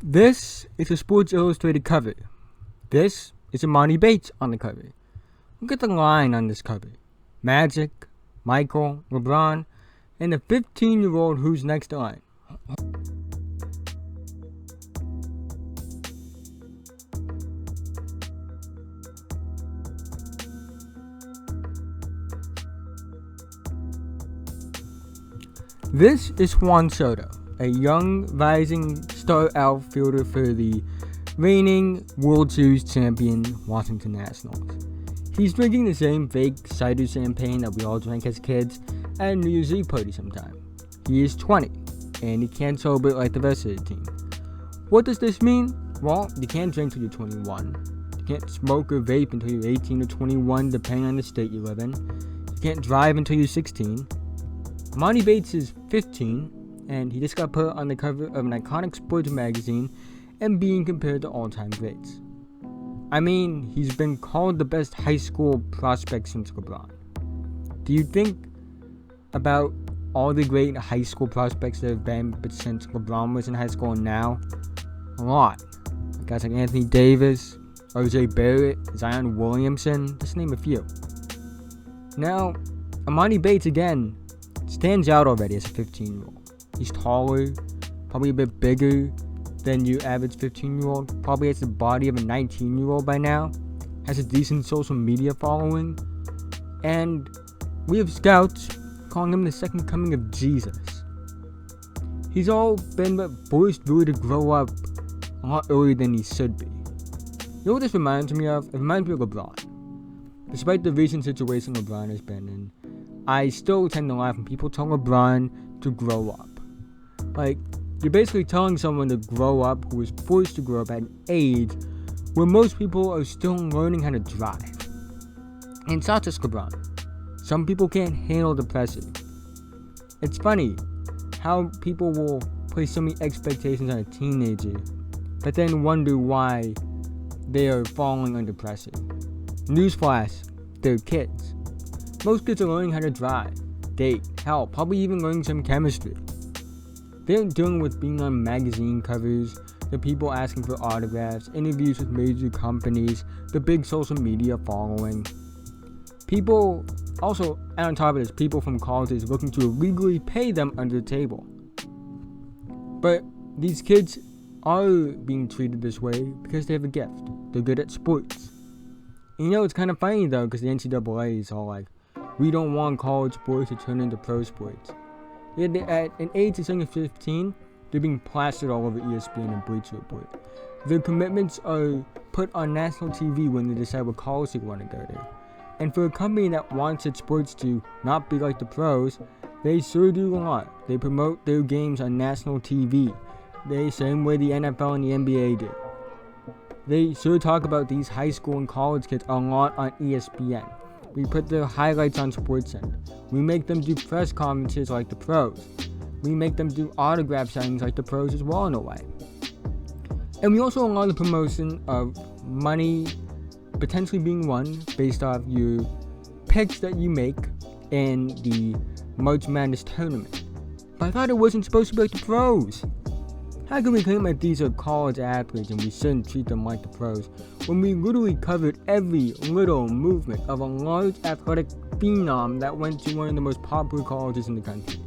This is a Sports Illustrated cover. This is Emoni Bates on the cover. Look at the line on this cover. Magic, Michael, LeBron, and the 15-year-old who's next in line. This is Juan Soto, a young rising star outfielder for the reigning World Series champion Washington Nationals. He's drinking the same fake cider champagne that we all drank as kids at a New Year's Eve party sometime. He is 20, and he can't celebrate like the rest of the team. What does this mean? Well, you can't drink until you're 21. You can't smoke or vape until you're 18 or 21, depending on the state you live in. You can't drive until you're 16. Emoni Bates is 15, and he just got put on the cover of an iconic sports magazine and being compared to all-time greats. I mean, he's been called the best high school prospect since LeBron. Do you think about all the great high school prospects that have been since LeBron was in high school and now? A lot. Guys like Anthony Davis, O.J. Barrett, Zion Williamson, just to name a few. Now, Emoni Bates again stands out already as a 15-year-old. He's taller, probably a bit bigger than your average 15-year-old, probably has the body of a 19-year-old by now, has a decent social media following, and we have scouts calling him the second coming of Jesus. He's all been forced really to grow up a lot earlier than he should be. You know what this reminds me of? It reminds me of LeBron. Despite the recent situation LeBron has been in, I still tend to laugh when people tell LeBron to grow up. Like, you're basically telling someone to grow up who was forced to grow up at an age where most people are still learning how to drive. And it's not just LeBron. Some people can't handle the pressure. It's funny how people will place so many expectations on a teenager, but then wonder why they are falling under pressure. Newsflash, they're kids. Most kids are learning how to drive, date, hell, probably even learning some chemistry. They're dealing with being on magazine covers, the people asking for autographs, interviews with major companies, the big social media following. People, also, and on top of this, people from colleges looking to illegally pay them under the table. But these kids are being treated this way because they have a gift. They're good at sports. And you know, it's kind of funny though, because the NCAA is all like, we don't want college sports to turn into pro sports. Yet at an age of only 15, they're being plastered all over ESPN and Bleacher Report. Their commitments are put on national TV when they decide what college they want to go to. And for a company that wants its sports to not be like the pros, they sure do a lot. They promote their games on national TV, the same way the NFL and the NBA do. They sure talk about these high school and college kids a lot on ESPN. We put their highlights on SportsCenter. We make them do press conferences like the pros. We make them do autograph signings like the pros as well in a way. And we also allow the promotion of money potentially being won based off your picks that you make in the March Madness tournament. But I thought it wasn't supposed to be like the pros. How can we claim that these are college athletes and we shouldn't treat them like the pros when we literally covered every little movement of a large athletic phenom that went to one of the most popular colleges in the country?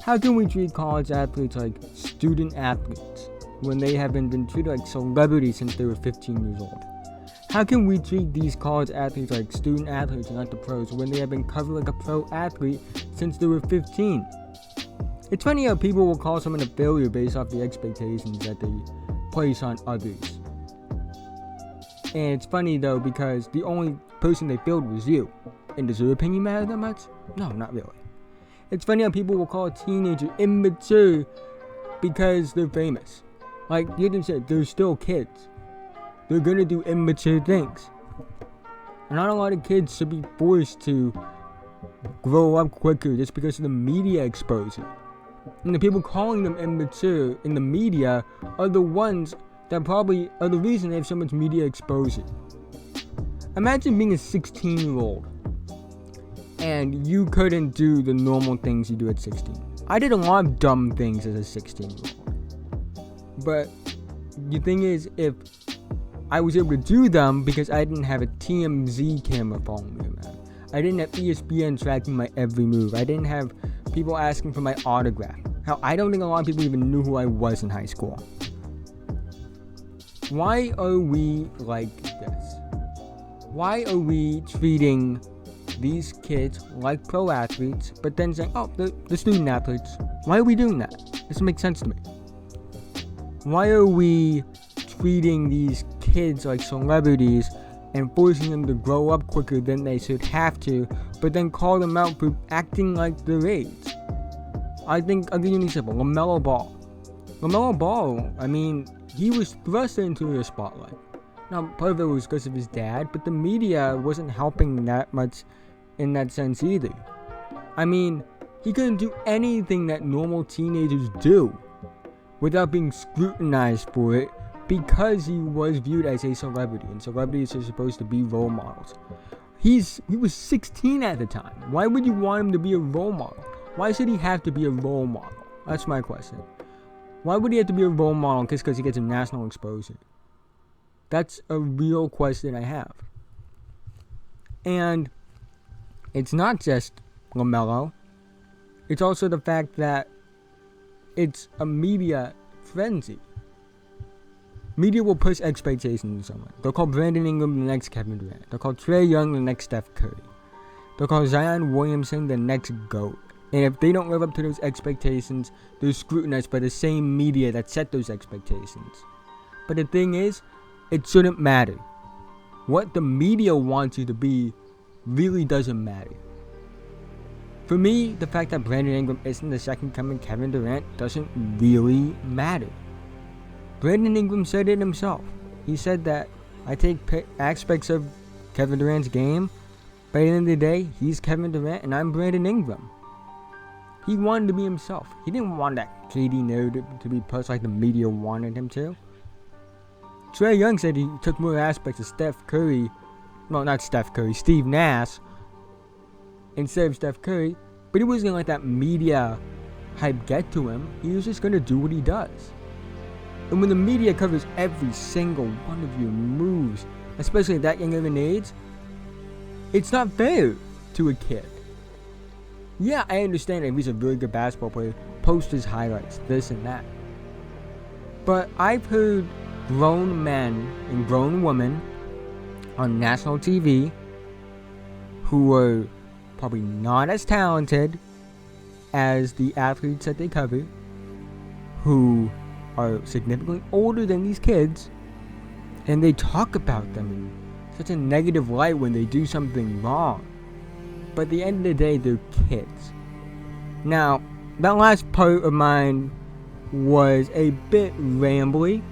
How can we treat college athletes like student athletes when they have been treated like celebrities since they were 15 years old? How can we treat these college athletes like student athletes and not the pros when they have been covered like a pro athlete since they were 15? It's funny how people will call someone a failure based off the expectations that they place on others. And it's funny though because the only person they failed was you. And does your opinion matter that much? No, not really. It's funny how people will call a teenager immature because they're famous. Like you just said, they're still kids. They're gonna do immature things. And not a lot of kids should be forced to grow up quicker just because of the media exposure. And the people calling them immature in the media are the ones that probably are the reason they have so much media exposure. Imagine being a 16-year-old and you couldn't do the normal things you do at 16. I did a lot of dumb things as a 16-year-old. But the thing is, if I was able to do them because I didn't have a TMZ camera following me around. I didn't have ESPN tracking my every move. I didn't have people asking for my autograph. Hell, I don't think a lot of people even knew who I was in high school. Why are we like this? Why are we treating these kids like pro athletes, but then saying, oh, the student athletes? Why are we doing that? Doesn't make sense to me. Why are we treating these kids like celebrities and forcing them to grow up quicker than they should have to, but then call them out for acting like their age? I'll give you an example. LaMelo Ball, I mean, he was thrust into the spotlight. Now, part of it was because of his dad, but the media wasn't helping that much in that sense either. I mean, he couldn't do anything that normal teenagers do without being scrutinized for it because he was viewed as a celebrity, and celebrities are supposed to be role models. He was 16 at the time. Why would you want him to be a role model? Why should he have to be a role model? That's my question. Why would he have to be a role model just because he gets a national exposure? That's a real question I have. And it's not just LaMelo. It's also the fact that it's a media frenzy. Media will push expectations on someone. They'll call Brandon Ingram the next Kevin Durant. They'll call Trae Young the next Steph Curry. They'll call Zion Williamson the next GOAT. And if they don't live up to those expectations, they're scrutinized by the same media that set those expectations. But the thing is, it shouldn't matter. What the media wants you to be really doesn't matter. For me, the fact that Brandon Ingram isn't the second coming Kevin Durant doesn't really matter. Brandon Ingram said it himself. He said that I take aspects of Kevin Durant's game, but at the end of the day, he's Kevin Durant and I'm Brandon Ingram. He wanted to be himself. He didn't want that KD narrative to be pushed like the media wanted him to. Trae Young said he took more aspects of Steve Nash instead of Steph Curry, but he wasn't gonna let that media hype get to him. He was just gonna do what he does. And when the media covers every single one of your moves, especially at that young of an age, it's not fair to a kid. Yeah, I understand if he's a really good basketball player, post his highlights, this and that. But I've heard grown men and grown women on national TV who are probably not as talented as the athletes that they cover, who are significantly older than these kids, and they talk about them in such a negative light when they do something wrong. But at the end of the day, they're kids. Now, that last part of mine was a bit rambly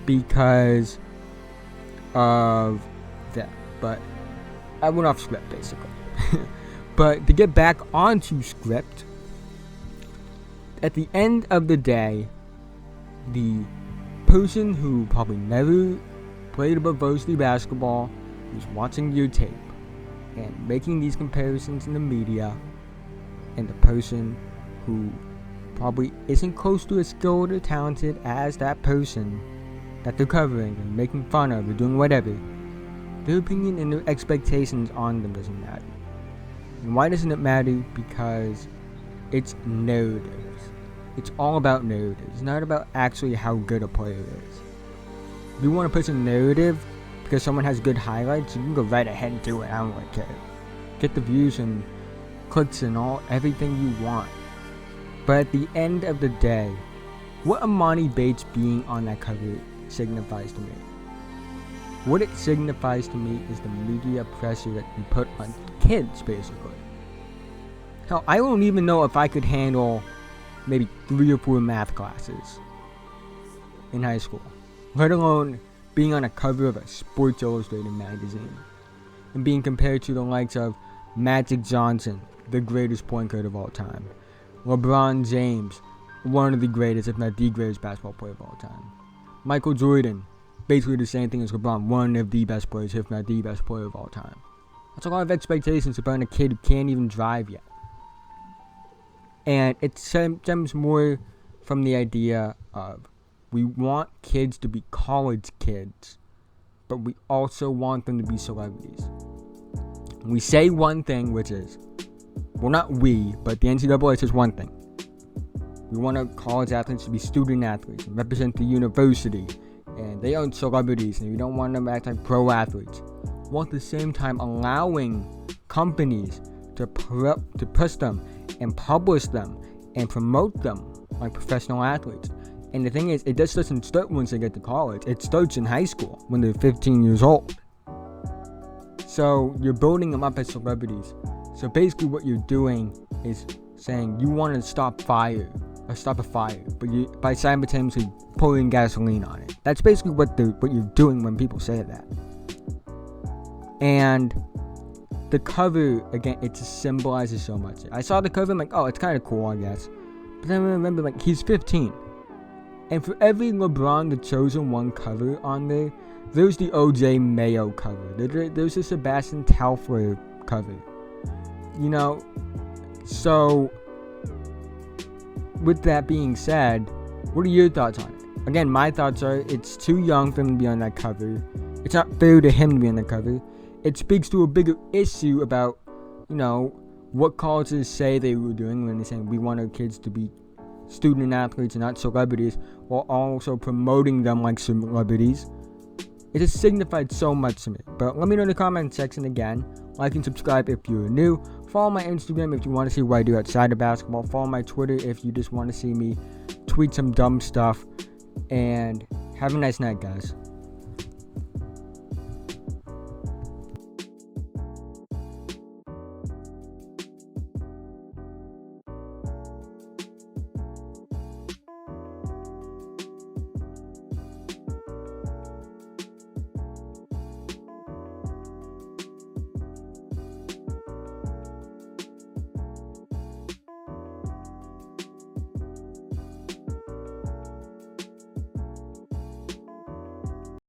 because of that, but I went off script basically. But to get back onto script, at the end of the day, the person who probably never played above varsity basketball is watching your tape and making these comparisons in the media, and the person who probably isn't close to as skilled or talented as that person that they're covering and making fun of or doing whatever, their opinion and their expectations on them doesn't matter. And why doesn't it matter? Because it's narratives. It's all about narratives. It's not about actually how good a player is. If you want to push a narrative because someone has good highlights, you can go right ahead and do it. I don't really care. Get the views and clicks and everything you want. But at the end of the day, what Emoni Bates being on that cover signifies to me. What it signifies to me is the media pressure that you put on kids, basically. Hell, I don't even know if I could handle maybe 3 or 4 math classes in high school, let alone being on a cover of a Sports Illustrated magazine and being compared to the likes of Magic Johnson, the greatest point guard of all time, LeBron James, one of the greatest, if not the greatest basketball player of all time, Michael Jordan, basically the same thing as LeBron, one of the best players, if not the best player of all time. That's a lot of expectations about a kid who can't even drive yet. And it stems more from the idea of We want kids to be college kids, but we also want them to be celebrities. We say one thing, which is, well, not we, but the NCAA says one thing. We want our college athletes to be student athletes and represent the university, and they aren't celebrities, and we don't want them to act like pro athletes, while at the same time allowing companies to push them and publish them and promote them like professional athletes. And the thing is, it just doesn't start once they get to college. It starts in high school when they're 15 years old. So you're building them up as celebrities. So basically what you're doing is saying you want to stop a fire, but by simultaneously pouring gasoline on it. That's basically what you're doing when people say that. And the cover, again, it just symbolizes so much. I saw the cover, I'm like, oh, it's kind of cool, I guess. But then I remember, like, he's 15. And for every LeBron The Chosen One cover on there, there's the OJ Mayo cover. There's the Sebastian Telfair cover. You know, so with that being said, what are your thoughts on it? Again, my thoughts are it's too young for him to be on that cover. It's not fair to him to be on that cover. It speaks to a bigger issue about, you know, what colleges say they were doing when they're saying we want our kids to be student athletes and not celebrities, while also promoting them like celebrities. It has signified so much to me. But let me know in the comment section again. Like and subscribe if you're new. Follow my Instagram if you want to see what I do outside of basketball. Follow my Twitter if you just want to see me tweet some dumb stuff. And have a nice night, guys.